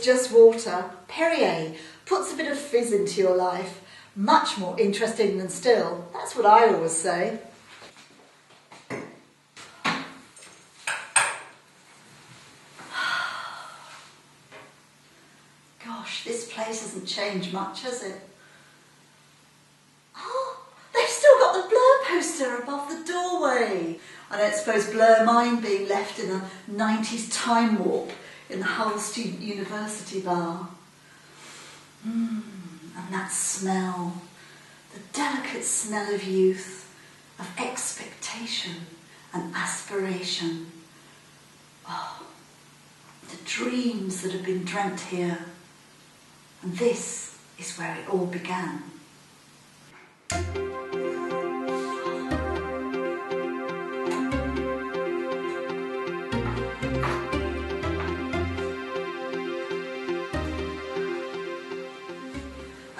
just water. Perrier puts a bit of fizz into your life. Much more interesting than still. That's what I always say. Gosh, this place hasn't changed much, has it? Oh, they've still got the Blur poster above the doorway. I don't suppose Blur mind being left in a 90s time warp in the Hull Student University bar. And that smell, the delicate smell of youth, of expectation and aspiration. Oh, the dreams that have been dreamt here. And this is where it all began.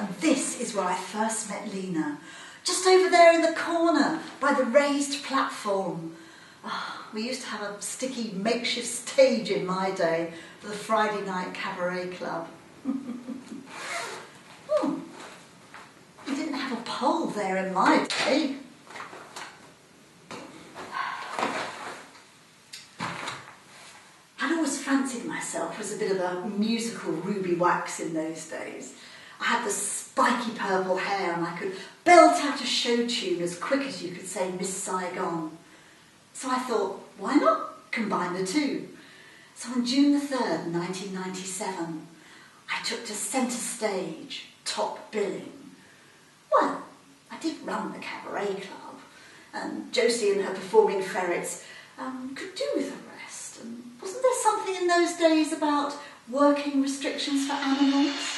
And this is where I first met Lena, just over there in the corner by the raised platform. We used to have a sticky makeshift stage in my day for the Friday night cabaret club. We didn't have a pole there in my day. I'd always fancied myself as a bit of a musical Ruby Wax in those days. I had the spiky purple hair and I could belt out a show tune as quick as you could say Miss Saigon. So I thought, why not combine the two? So on June the 3rd, 1997, I took to centre stage, top billing. Well, I did run the cabaret club, and Josie and her performing ferrets could do with the rest. And wasn't there something in those days about working restrictions for animals?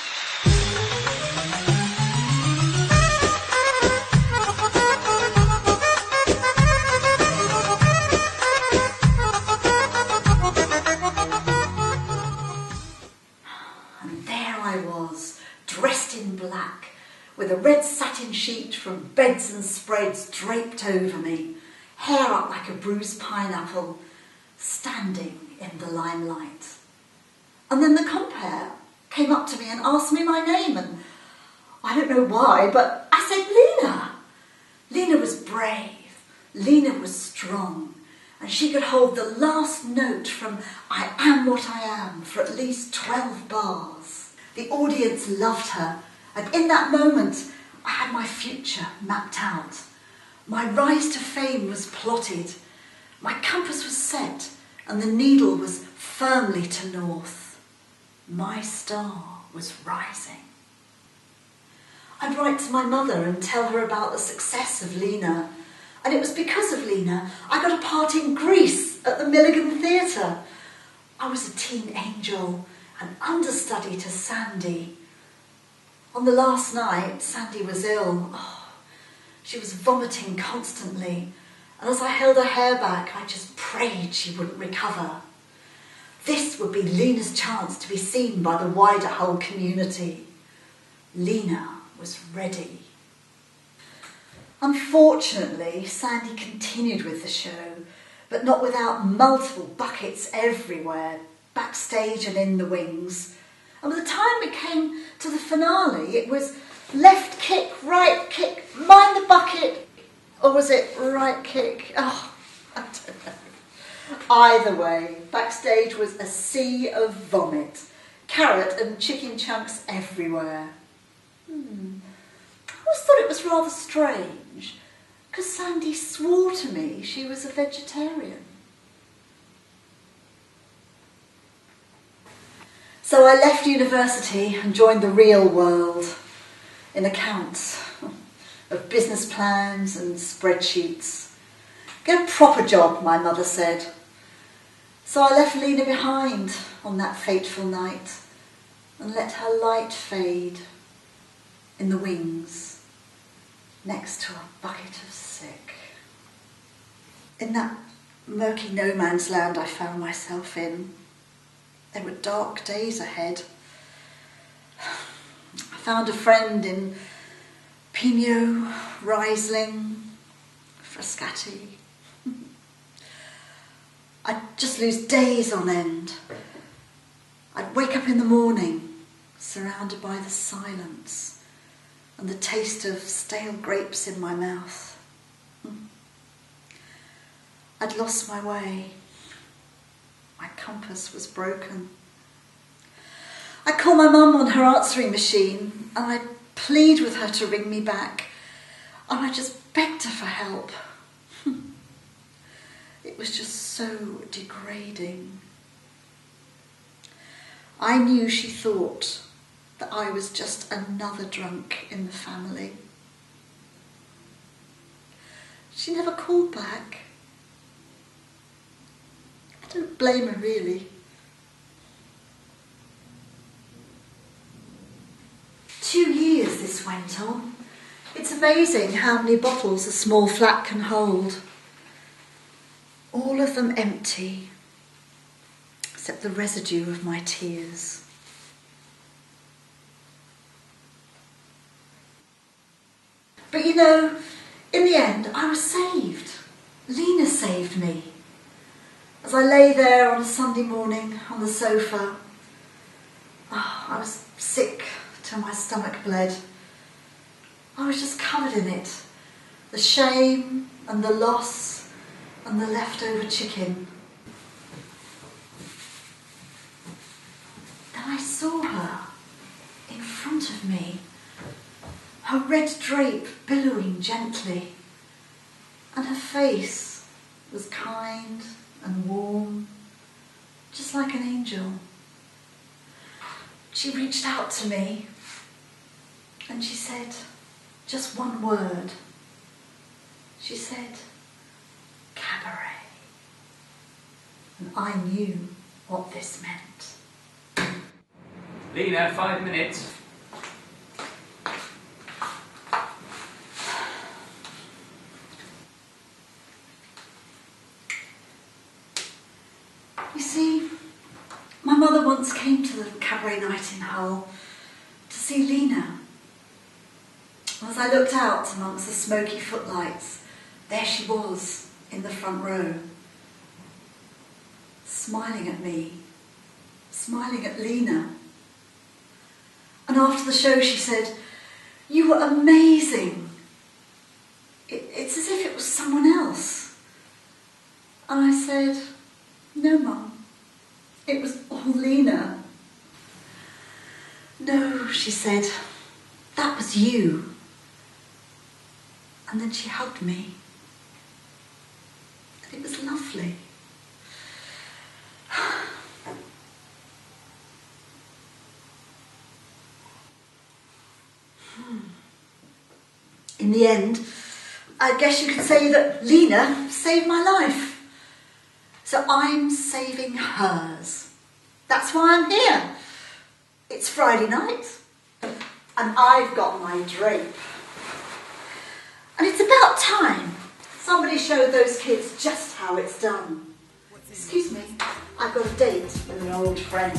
And there I was, dressed in black, with a red satin sheet from Beds and Spreads draped over me, hair up like a bruised pineapple, standing in the limelight. And then the compere came up to me and asked me my name, and I don't know why, but I said Lena. Lena was brave, Lena was strong, and she could hold the last note from I Am What I Am for at least 12 bars. The audience loved her. And in that moment, I had my future mapped out. My rise to fame was plotted. My compass was set, and the needle was firmly to north. My star was rising. I'd write to my mother and tell her about the success of Lena. And it was because of Lena I got a part in Grease at the Milligan Theatre. I was a teen angel, an understudy to Sandy. On the last night, Sandy was ill. She was vomiting constantly, and as I held her hair back, I just prayed she wouldn't recover. This would be Lena's chance to be seen by the wider Hull community. Lena was ready. Unfortunately, Sandy continued with the show, but not without multiple buckets everywhere, backstage and in the wings. And by the time it came to the finale, it was left kick, right kick, mind the bucket, or was it right kick? I don't know. Either way, backstage was a sea of vomit, carrot and chicken chunks everywhere. I always thought it was rather strange, because Sandy swore to me she was a vegetarian. So I left university and joined the real world in accounts of business plans and spreadsheets. Get a proper job, my mother said. So I left Lena behind on that fateful night and let her light fade in the wings next to a bucket of sick. In that murky no man's land I found myself in, there were dark days ahead. I found a friend in Pinot, Riesling, Frascati. I'd just lose days on end. I'd wake up in the morning, surrounded by the silence and the taste of stale grapes in my mouth. I'd lost my way. My compass was broken. I'd call my mum on her answering machine and I'd plead with her to ring me back. And I just begged her for help. It was just so degrading. I knew she thought that I was just another drunk in the family. She never called back. I don't blame her, really. 2 years this went on. It's amazing how many bottles a small flat can hold. All of them empty, except the residue of my tears. But you know, in the end, I was saved. Lena saved me. As I lay there on a Sunday morning on the sofa, I was sick till my stomach bled. I was just covered in it. The shame and the loss and the leftover chicken. Then I saw her in front of me, her red drape billowing gently, and her face was kind and warm, just like an angel. She reached out to me and she said just one word. She said, cabaret. And I knew what this meant. Lena, 5 minutes. You see, my mother once came to the cabaret night in Hull to see Lena. As I looked out amongst the smoky footlights, there she was in the front row, smiling at me, smiling at Lena. And after the show she said, "You were amazing." It's as if it was someone else. And I said, "No, Mum, it was all Lena." "No," she said, "that was you." And then she hugged me. And it was lovely. In the end, I guess you could say that Lena saved my life. So I'm saving hers. That's why I'm here. It's Friday night, and I've got my drape. And it's about time somebody showed those kids just how it's done. Excuse me, I've got a date with an old friend.